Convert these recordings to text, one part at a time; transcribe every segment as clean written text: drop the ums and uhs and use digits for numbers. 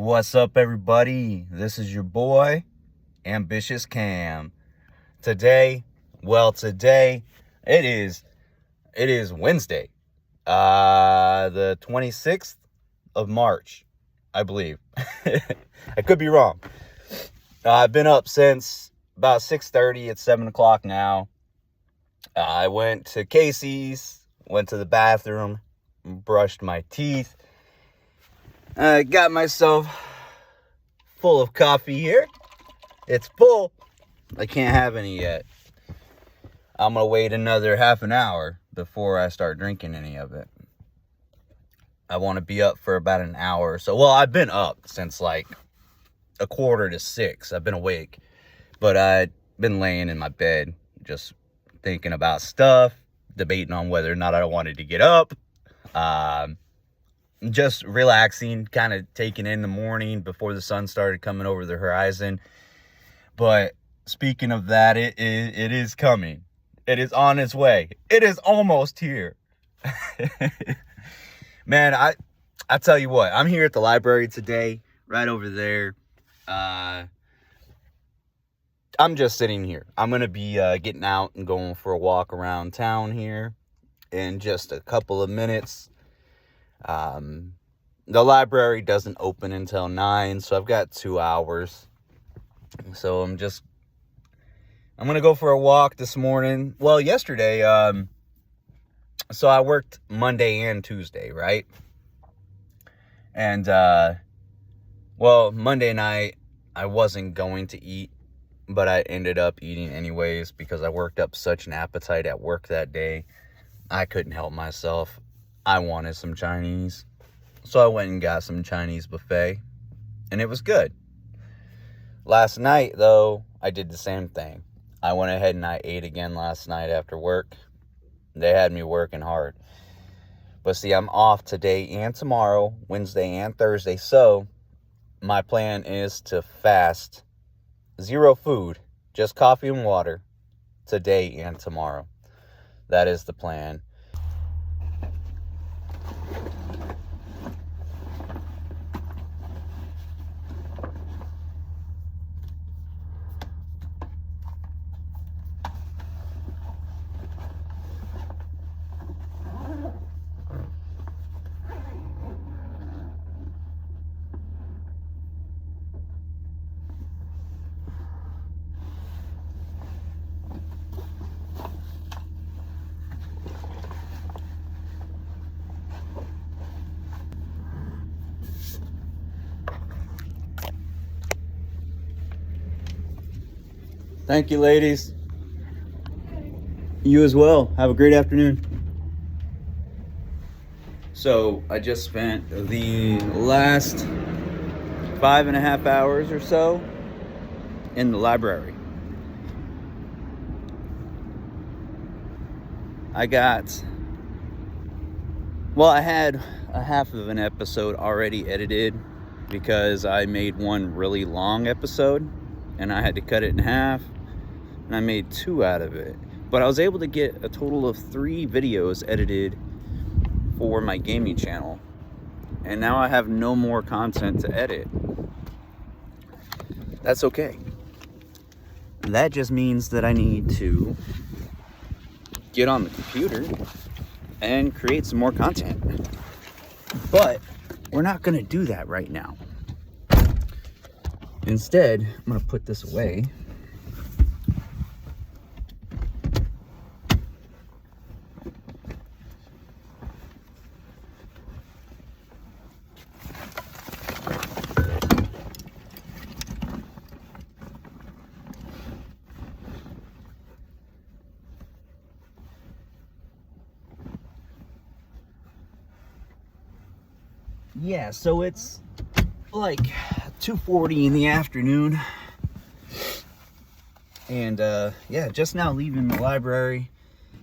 What's up, everybody? This is your boy, Ambitious Cam. Today it is Wednesday, the 26th of March, I believe. I could be wrong. I've been up since about 6:30. It's 7 o'clock now. I went to Casey's, went to the bathroom, brushed my teeth. I got myself full of coffee here. It's full. I can't have any yet. I'm going to wait another half an hour before I start drinking any of it. I want to be up for about an hour or so. Well, I've been up since like 5:45. I've been awake. But I've been laying in my bed just thinking about stuff, debating on whether or not I wanted to get up. Just relaxing, kind of taking in the morning before the sun started coming over the horizon. But speaking of that, it is coming. It is on its way. It is almost here. Man, I tell you what, I'm here at the library today, right over there. I'm just sitting here. I'm going to be getting out and going for a walk around town here in just a couple of minutes. The library doesn't open until 9, so I've got 2 hours. So I'm going to go for a walk this morning. Well, yesterday, so I worked Monday and Tuesday, right? And, Monday night, I wasn't going to eat, but I ended up eating anyways because I worked up such an appetite at work that day. I couldn't help myself. I wanted some Chinese. So I went and got some Chinese buffet, and it was good. Last night, though, I did the same thing. I went ahead and I ate again last night after work. They had me working hard. But see, I'm off today and tomorrow, Wednesday and Thursday, so my plan is to fast 0 food, just coffee and water, today and tomorrow. That is the plan. Thank you, ladies. You as well. Have a great afternoon. So I just spent the last 5.5 hours or so in the library. I had a half of an episode already edited because I made one really long episode and I had to cut it in half. And I made 2 out of it. But I was able to get a total of 3 videos edited for my gaming channel. And now I have no more content to edit. That's okay. That just means that I need to get on the computer and create some more content. But we're not going to do that right now. Instead, I'm going to put this away. Yeah, so it's like 2:40 in the afternoon. And just now leaving the library.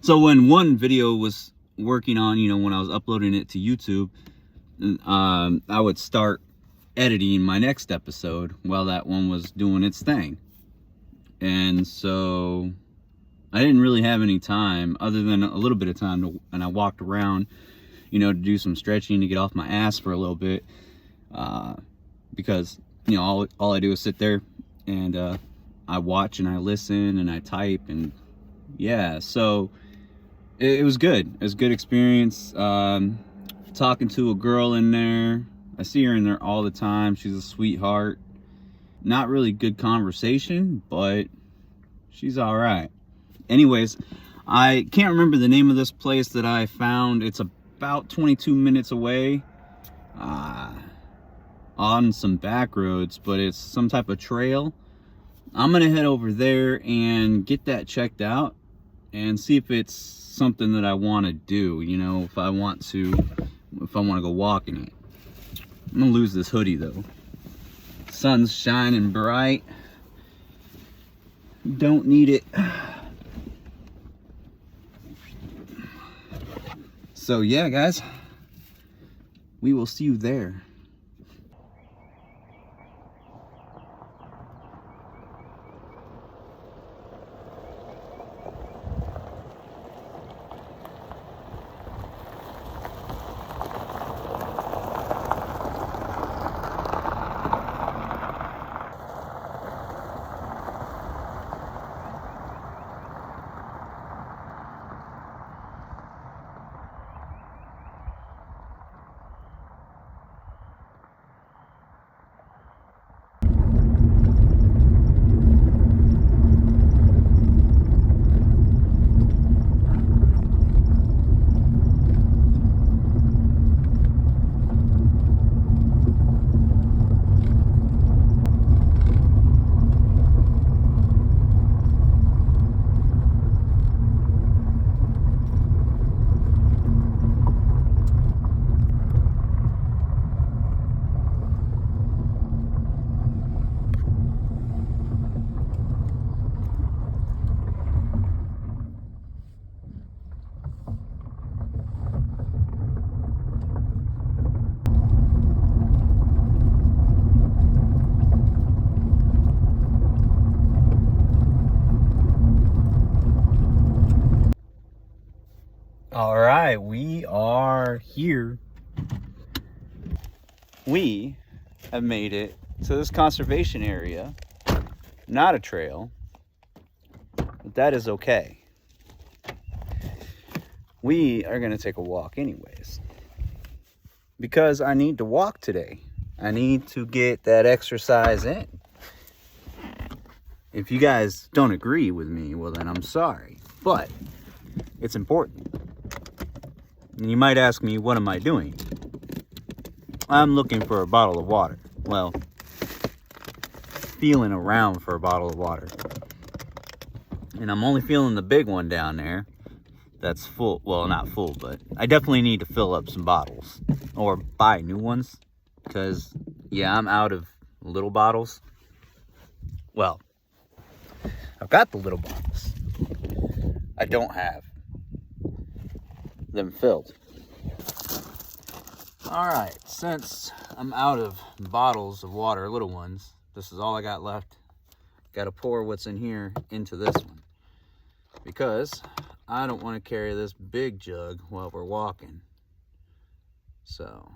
So when one video was working on, when I was uploading it to YouTube, I would start editing my next episode while that one was doing its thing. And so I didn't really have any time other than a little bit of time and I walked around, to do some stretching to get off my ass for a little bit. because, you know, all I do is sit there and I watch and I listen and I type, and yeah, so it was good. It was a good experience. Talking to a girl in there. I see her in there all the time. She's a sweetheart. Not really good conversation, but she's all right. Anyways, I can't remember the name of this place that I found. It's about 22 minutes away on some back roads, but it's some type of trail. I'm gonna head over there and get that checked out and see if it's something that I want to do, you know, if I want to go walking it. I'm gonna lose this hoodie though. Sun's shining bright. Don't need it. So yeah, guys, we will see you there. All right, we are here. We have made it to this conservation area. Not a trail, but that is okay. We are gonna take a walk anyways, because I need to walk today. I need to get that exercise in. If you guys don't agree with me, well then I'm sorry, but it's important. And you might ask me, what am I doing? I'm looking for a bottle of water. Well, feeling around for a bottle of water. And I'm only feeling the big one down there. That's full. Well, not full, but I definitely need to fill up some bottles. Or buy new ones. Because, yeah, I'm out of little bottles. Well, I've got the little bottles. I don't have them filled. Alright, since I'm out of bottles of water, little ones, this is all I got left. Got to pour what's in here into this one, because I don't want to carry this big jug while we're walking. So,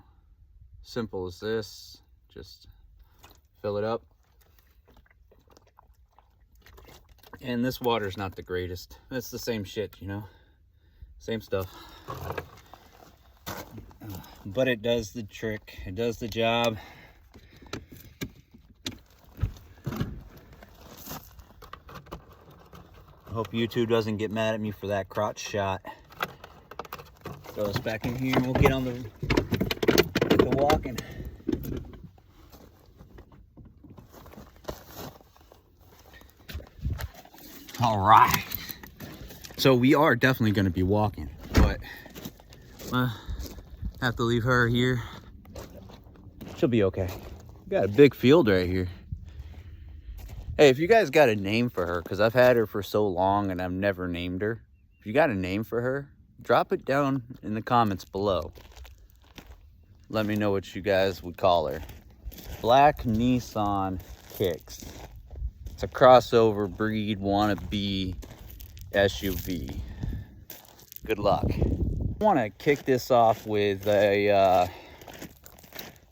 simple as this, just fill it up. And this water's not the greatest. It's the same shit, you know? Same stuff. But it does the trick. It does the job. I hope YouTube doesn't get mad at me for that crotch shot. Throw us back in here and we'll get on the walking. All right. So we are definitely going to be walking, but have to leave her here. She'll be okay. We got a big field right here. Hey, if you guys got a name for her, because I've had her for so long and I've never named her. If you got a name for her, drop it down in the comments below. Let me know what you guys would call her. Black Nissan Kicks. It's a crossover breed wannabe SUV. Good luck. I want to kick this off with a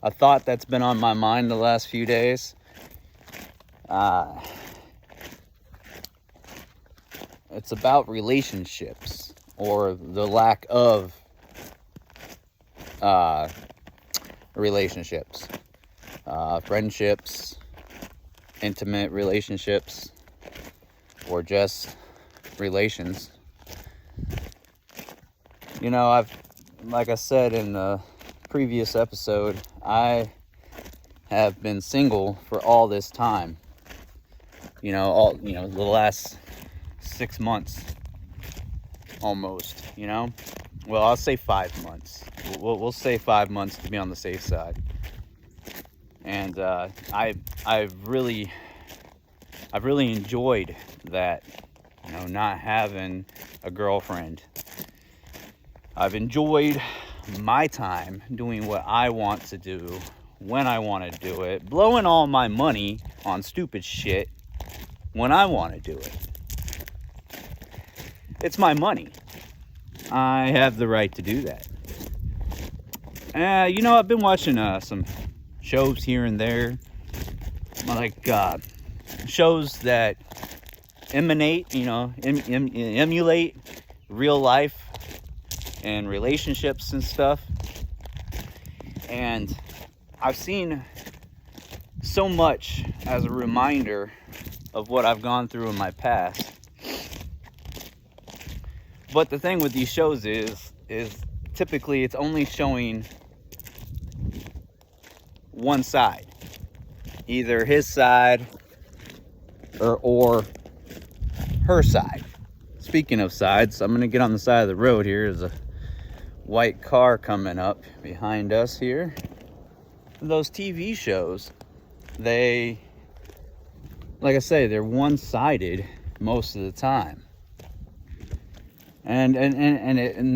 a thought that's been on my mind the last few days. It's about relationships, or the lack of relationships, friendships, intimate relationships, or just relations. You know, like I said in the previous episode, I have been single for all this time. The last 6 months, almost. Well, I'll say 5 months. We'll say 5 months to be on the safe side. And I've really enjoyed that. Not having a girlfriend. I've enjoyed my time doing what I want to do when I want to do it, blowing all my money on stupid shit when I want to do it. It's my money. I have the right to do that. I've been watching some shows here and there, like shows that emulate real life and relationships and stuff. And I've seen so much as a reminder of what I've gone through in my past. But the thing with these shows is typically it's only showing one side, either his side or her side. Speaking of sides, I'm gonna get on the side of the road here. There's a white car coming up behind us here. Those TV shows, like I say, they're one-sided most of the time, and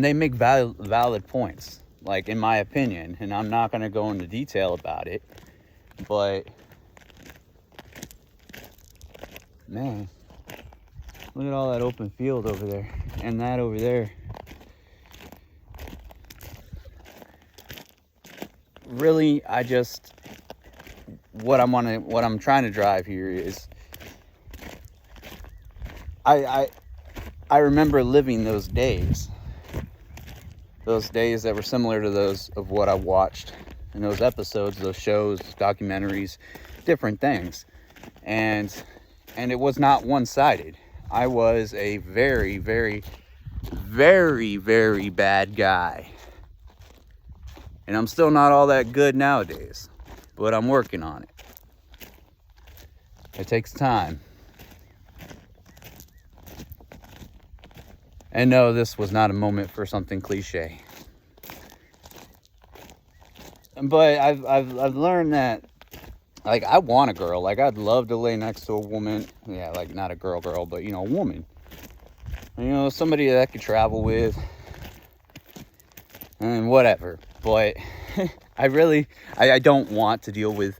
they make valid points, like in my opinion. And I'm not gonna go into detail about it, but man, look at all that open field over there, and that over there. Really, what I'm trying to drive here is, I remember living those days that were similar to those of what I watched in those episodes, those shows, documentaries, different things, and it was not one-sided. I was a very, very, very, very bad guy. And I'm still not all that good nowadays, but I'm working on it. It takes time. And no, this was not a moment for something cliche. But I've learned that, like, I want a girl. Like, I'd love to lay next to a woman. Yeah, like, not a girl, but, a woman. Somebody that I could travel with. And whatever. But I don't want to deal with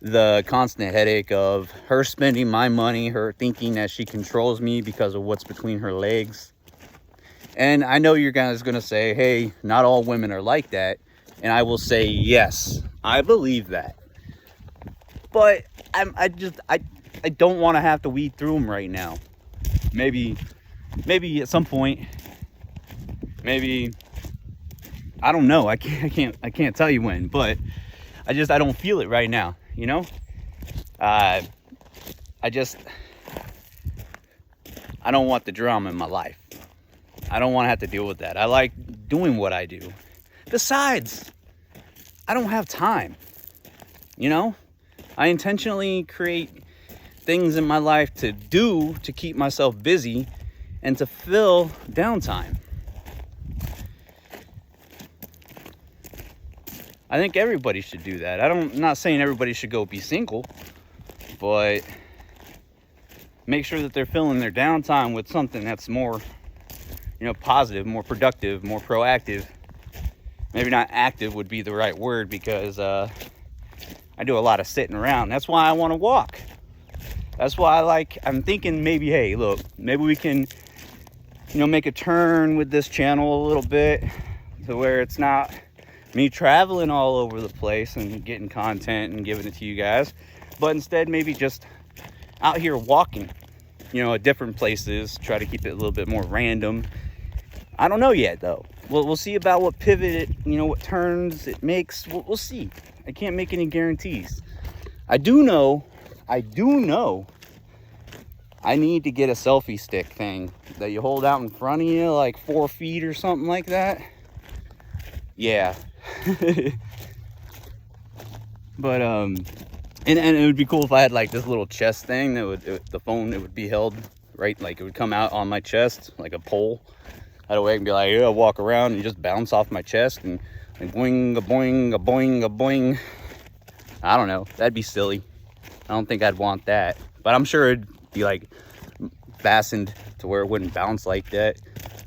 the constant headache of her spending my money, her thinking that she controls me because of what's between her legs. And I know you're guys going to say, hey, not all women are like that. And I will say, yes, I believe that. But I don't want to have to weed through them right now. Maybe at some point, maybe, I don't know. I can't tell you when, but I don't feel it right now. I don't want the drama in my life. I don't want to have to deal with that. I like doing what I do. Besides, I don't have time. I intentionally create things in my life to keep myself busy and to fill downtime. I think everybody should do that. I'm not saying everybody should go be single, but make sure that they're filling their downtime with something that's more, positive, more productive, more proactive. Maybe not active would be the right word, because I do a lot of sitting around. That's why I want to walk. That's why I'm thinking maybe, hey, look, maybe we can, make a turn with this channel a little bit to where it's not me traveling all over the place and getting content and giving it to you guys, but instead maybe just out here walking, at different places, try to keep it a little bit more random. I don't know yet, though. We'll see about what pivot what turns it makes. We'll see. I can't make any guarantees. I do know I need to get a selfie stick thing that you hold out in front of you, like 4 feet or something like that. Yeah. But and it would be cool if I had like this little chest thing that the phone, it would be held right, like it would come out on my chest like a pole. That way I can be like, yeah, walk around and just bounce off my chest and like boing, a boing, a boing, a boing. I don't know. That'd be silly. I don't think I'd want that. But I'm sure it'd be like fastened to where it wouldn't bounce like that.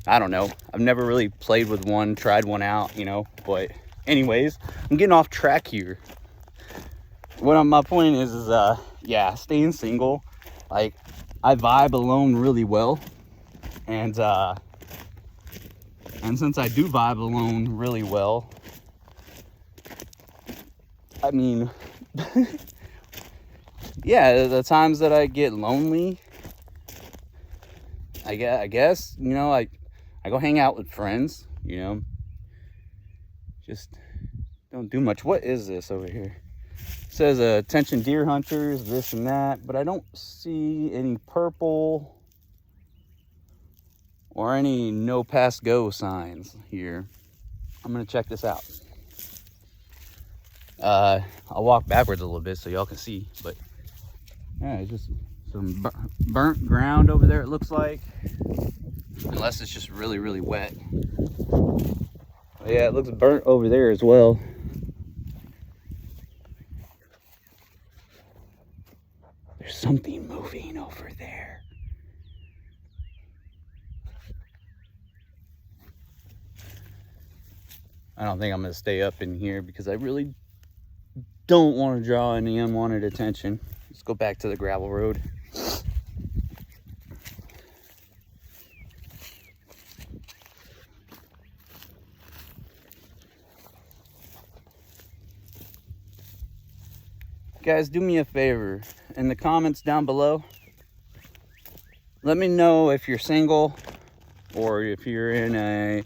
I don't know. I've never really played with one, tried one out, But anyways, I'm getting off track here. My point is staying single. Like, I vibe alone really well. And since I do vibe alone really well, I mean, yeah, the times that I get lonely, I guess, I go hang out with friends, just don't do much. What is this over here? It says attention deer hunters, this and that, but I don't see any purple or any no pass go signs here. I'm gonna check this out. I'll walk backwards a little bit so y'all can see, but yeah, it's just some burnt ground over there, it looks like, unless it's just really, really wet. But yeah, it looks burnt over there as well. There's something moving over there. I don't think I'm gonna stay up in here because I really don't want to draw any unwanted attention. Let's go back to the gravel road. Guys, do me a favor. In the comments down below, let me know if you're single or if you're in a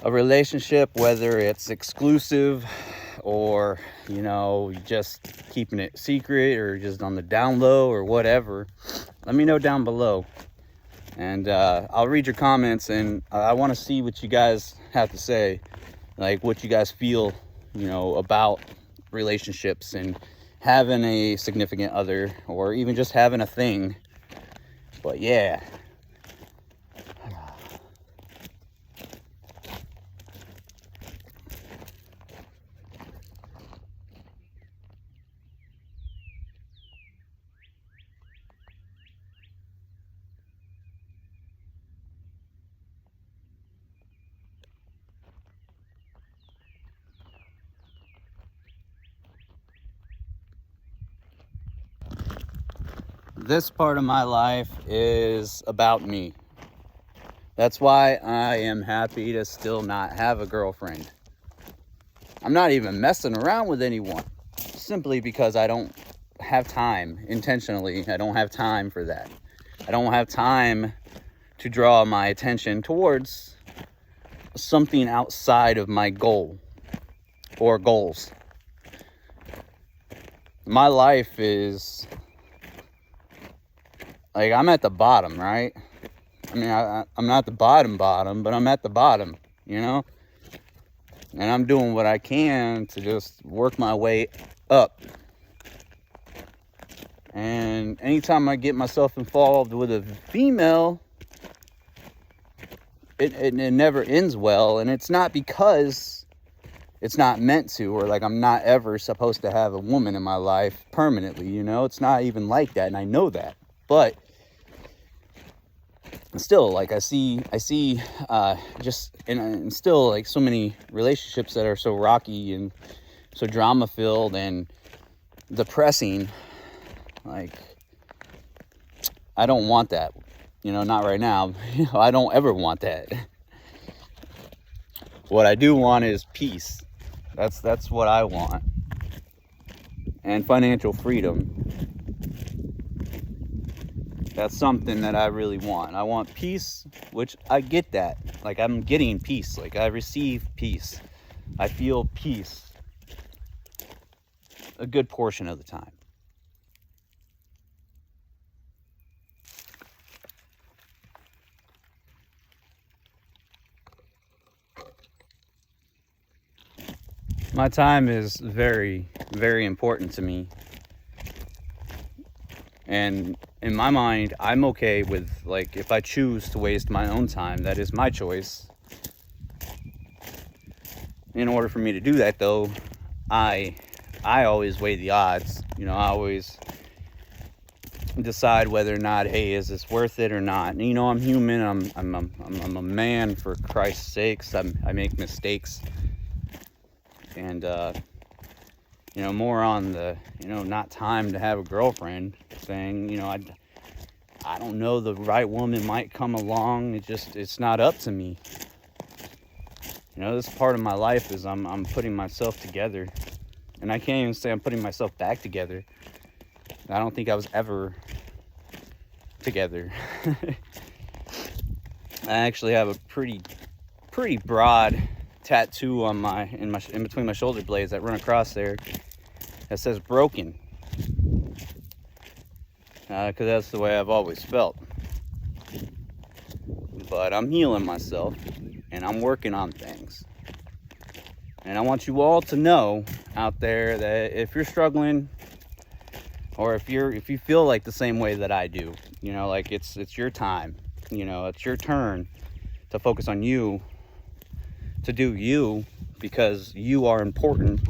relationship, whether it's exclusive or just keeping it secret or just on the down low or whatever. Let me know down below, and I'll read your comments, and I want to see what you guys have to say, like what you guys feel about relationships and having a significant other or even just having a thing. But yeah, this part of my life is about me. That's why I am happy to still not have a girlfriend. I'm not even messing around with anyone, simply because I don't have time. Intentionally, I don't have time for that. I don't have time to draw my attention towards something outside of my goal or goals. My life is like, I'm at the bottom, right? I mean, I'm not the bottom, but I'm at the bottom, And I'm doing what I can to just work my way up. And anytime I get myself involved with a female, it never ends well. And it's not because it's not meant to, or like I'm not ever supposed to have a woman in my life permanently, It's not even like that, and I know that. But still, like, I see just and still, like, so many relationships that are so rocky and so drama filled and depressing. Like, I don't want that, not right now. I don't ever want that. What I do want is peace. That's what I want. And financial freedom. That's something that I really want. I want peace, which I get that. Like, I'm getting peace. Like, I receive peace. I feel peace a good portion of the time. My time is very, very important to me. And in my mind, I'm okay with, like, if I choose to waste my own time, that is my choice. In order for me to do that, though, I always weigh the odds. I always decide whether or not, hey, is this worth it or not? And, I'm human. I'm a man, for Christ's sakes. I make mistakes. And more on the, not time to have a girlfriend thing. I don't know, the right woman might come along. It's not up to me. This part of my life is I'm putting myself together. And I can't even say I'm putting myself back together. I don't think I was ever together. I actually have a pretty broad tattoo on in between my shoulder blades that run across there that says broken, because that's the way I've always felt. But I'm healing myself and I'm working on things, and I want you all to know out there that if you're struggling, or if you feel like the same way that I do, like it's your time, it's your turn to focus on you, to do you, because you are important,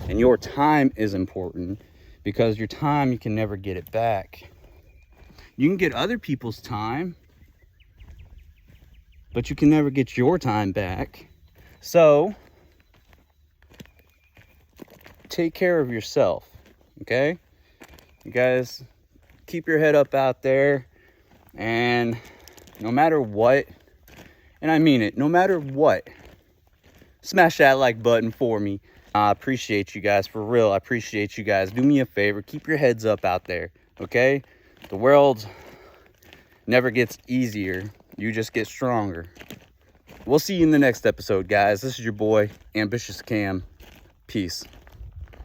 and your time is important, because your time, you can never get it back. You can get other people's time, but you can never get your time back. So take care of yourself, okay? You guys, keep your head up out there, and no matter what, and I mean it, no matter what, smash that like button for me. I appreciate you guys, for real. I appreciate you guys. Do me a favor, keep your heads up out there, okay? The world never gets easier. You just get stronger. We'll see you in the next episode, guys. This is your boy, Ambitious Cam. Peace.